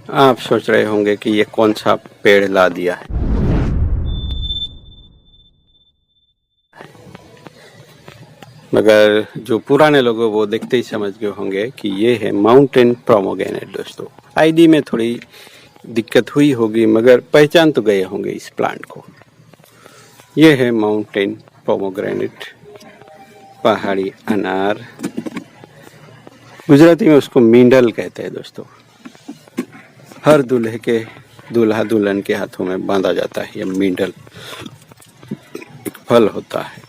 आप सोच रहे होंगे कि ये कौन सा पेड़ ला दिया है, मगर जो पुराने लोग वो देखते ही समझ गए होंगे कि ये है माउंटेन प्रोमोग्रेनेट। दोस्तों आईडी में थोड़ी दिक्कत हुई होगी मगर पहचान तो गए होंगे इस प्लांट को। ये है माउंटेन प्रोमोग्रेनेट, पहाड़ी अनार। गुजराती में उसको मींडल कहते हैं। दोस्तों हर दूल्हा दुल्हन के हाथों में बांधा जाता है। यह मींडल एक फल होता है।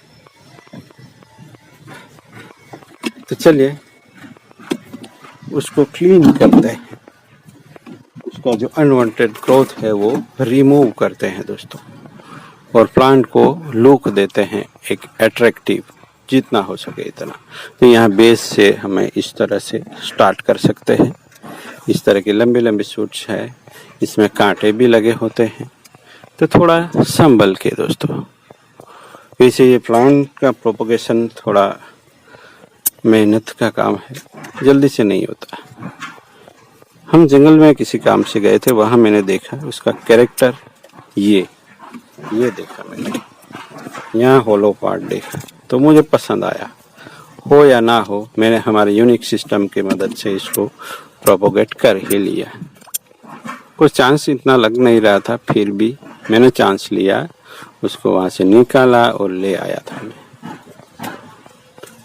तो चलिए उसको क्लीन करते हैं, उसका जो अनवांटेड ग्रोथ है वो रिमूव करते हैं दोस्तों, और प्लांट को लुक देते हैं एक अट्रैक्टिव, जितना हो सके इतना। तो यहाँ बेस से हमें इस तरह से स्टार्ट कर सकते हैं। इस तरह की लंबी लंबी शूट्स है, इसमें कांटे भी लगे होते हैं, तो थोड़ा संभल के दोस्तों। वैसे ये प्लांट का प्रोपगेशन थोड़ा मेहनत का काम है, जल्दी से नहीं होता। हम जंगल में किसी काम से गए थे, वहाँ मैंने देखा उसका कैरेक्टर। ये देखा मैंने, यहाँ होलो पार्ट देखा तो मुझे पसंद आया। हो या ना हो, मैंने हमारे यूनिक सिस्टम की मदद से इसको प्रोपोगेट कर ही लिया। कुछ चांस इतना लग नहीं रहा था, फिर भी मैंने चांस लिया, उसको वहाँ से निकाला और ले आया था मैं।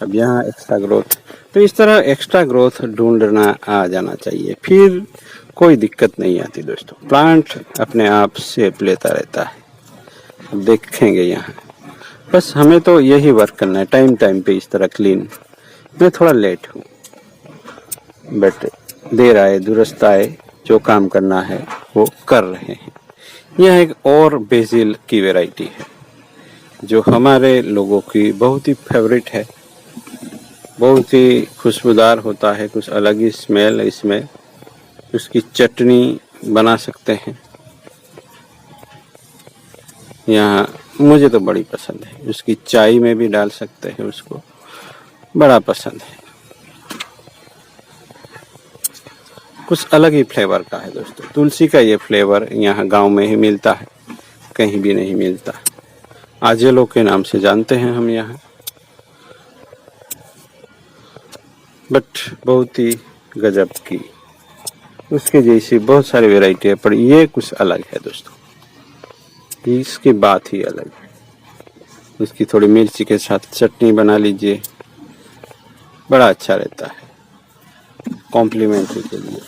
अब यहाँ एक्स्ट्रा ग्रोथ, तो इस तरह एक्स्ट्रा ग्रोथ ढूंढना आ जाना चाहिए, फिर कोई दिक्कत नहीं आती दोस्तों। प्लांट अपने आप शेप लेता रहता है। अब देखेंगे यहाँ, बस हमें तो यही वर्क करना है टाइम टाइम पे इस तरह क्लीन। मैं थोड़ा लेट हूँ, बट देर आए दुरुस्त आए, जो काम करना है वो कर रहे हैं। यह एक और बेसिल की वैरायटी है जो हमारे लोगों की बहुत ही फेवरेट है। बहुत ही खुशबूदार होता है, कुछ अलग ही स्मेल है इसमें। उसकी चटनी बना सकते हैं। यहाँ मुझे तो बड़ी पसंद है, उसकी चाय में भी डाल सकते हैं, उसको बड़ा पसंद है। कुछ अलग ही फ्लेवर का है दोस्तों। तुलसी का ये फ्लेवर यहाँ गांव में ही मिलता है, कहीं भी नहीं मिलता। आजेलो के नाम से जानते हैं हम यहाँ, बट बहुत ही गजब की उसके जैसी बहुत सारी वैरायटी है, पर ये कुछ अलग है दोस्तों। इसकी बात ही अलग है। उसकी थोड़ी मिर्ची के साथ चटनी बना लीजिए, बड़ा अच्छा रहता है कॉम्प्लीमेंट्री के लिए,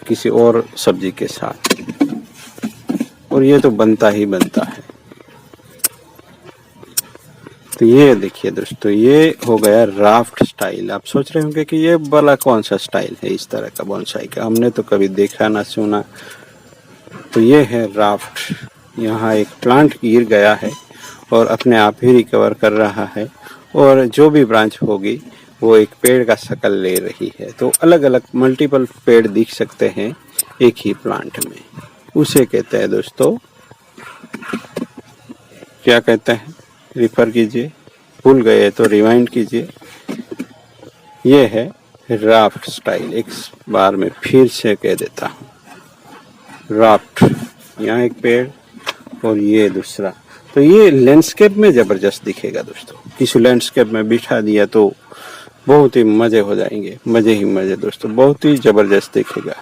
किसी और सब्जी के साथ। और ये तो बनता ही बनता है। तो ये देखिए दोस्तों, ये हो गया राफ्ट स्टाइल। आप सोच रहे होंगे कि ये वाला कौन सा स्टाइल है इस तरह का बोनसाई का, हमने तो कभी देखा ना सुना। तो ये है राफ्ट। यहाँ एक प्लांट गिर गया है और अपने आप ही रिकवर कर रहा है, और जो भी ब्रांच होगी वो एक पेड़ का शक्ल ले रही है। तो अलग अलग मल्टीपल पेड़ दिख सकते हैं एक ही प्लांट में। उसे कहते हैं दोस्तों, क्या कहते हैं, रिफर कीजिए, भूल गए तो रिवाइंड कीजिए। ये है राफ्ट स्टाइल। एक बार में फिर से कह देता हूँ, राफ्ट। यहाँ एक पेड़ और ये दूसरा। तो ये लैंडस्केप में जबरदस्त दिखेगा दोस्तों। किसी लैंडस्केप में बिठा दिया तो बहुत ही मजे हो जाएंगे, मजे ही मजे दोस्तों, बहुत ही जबरदस्त दिखेगा।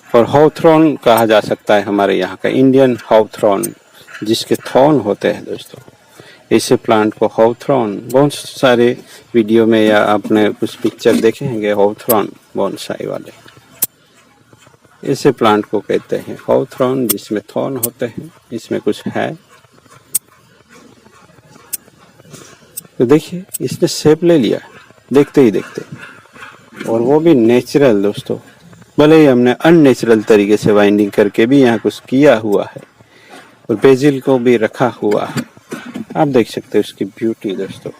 और हाउथ्रॉन कहा जा सकता है हमारे यहाँ का, इंडियन हाउथ्रॉन, जिसके थॉर्न होते हैं दोस्तों। ऐसे प्लांट को हाउथ्रॉन, बहुत सारे वीडियो में या आपने कुछ पिक्चर देखे होंगे हाउथ्रॉन बोनसाई वाले। ऐसे प्लांट को कहते हैं हाउथ्रॉन, जिसमें थॉर्न होते हैं। इसमें कुछ है तो देखिए, इसने शेप ले लिया देखते ही देखते, और वो भी नेचुरल दोस्तों। भले ही हमने अननेचुरल तरीके से वाइंडिंग करके भी यहाँ कुछ किया हुआ है, और बेजिल को भी रखा हुआ है। आप देख सकते हैं उसकी ब्यूटी दोस्तों।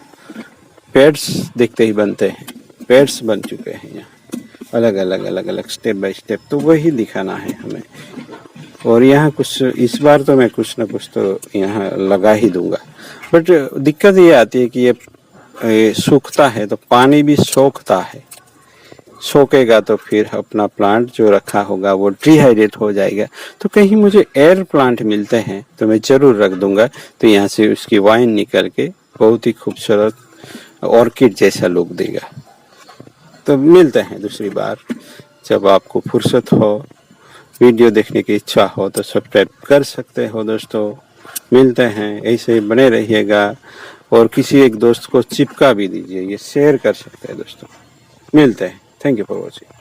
पेड्स देखते ही बनते हैं, पेड्स बन चुके हैं यहाँ अलग अलग स्टेप बाय स्टेप। तो वही दिखाना है हमें। और यहाँ कुछ इस बार तो मैं कुछ ना कुछ तो यहाँ लगा ही दूंगा, बट दिक्कत ये आती है कि ये सूखता है तो पानी भी सोखता है। सोखेगा तो फिर अपना प्लांट जो रखा होगा वो डिहाइड्रेट हो जाएगा। तो कहीं मुझे एयर प्लांट मिलते हैं तो मैं ज़रूर रख दूंगा। तो यहाँ से उसकी वाइन निकल के बहुत ही खूबसूरत ऑर्किड जैसा लुक देगा। तो मिलते हैं दूसरी बार, जब आपको फुर्सत हो, वीडियो देखने की इच्छा हो तो सब्सक्राइब कर सकते हो दोस्तों। मिलते हैं, ऐसे ही बने रहिएगा और किसी एक दोस्त को चिपका भी दीजिए, ये शेयर कर सकते हैं दोस्तों। मिलते हैं, थैंक यू फॉर वॉचिंग।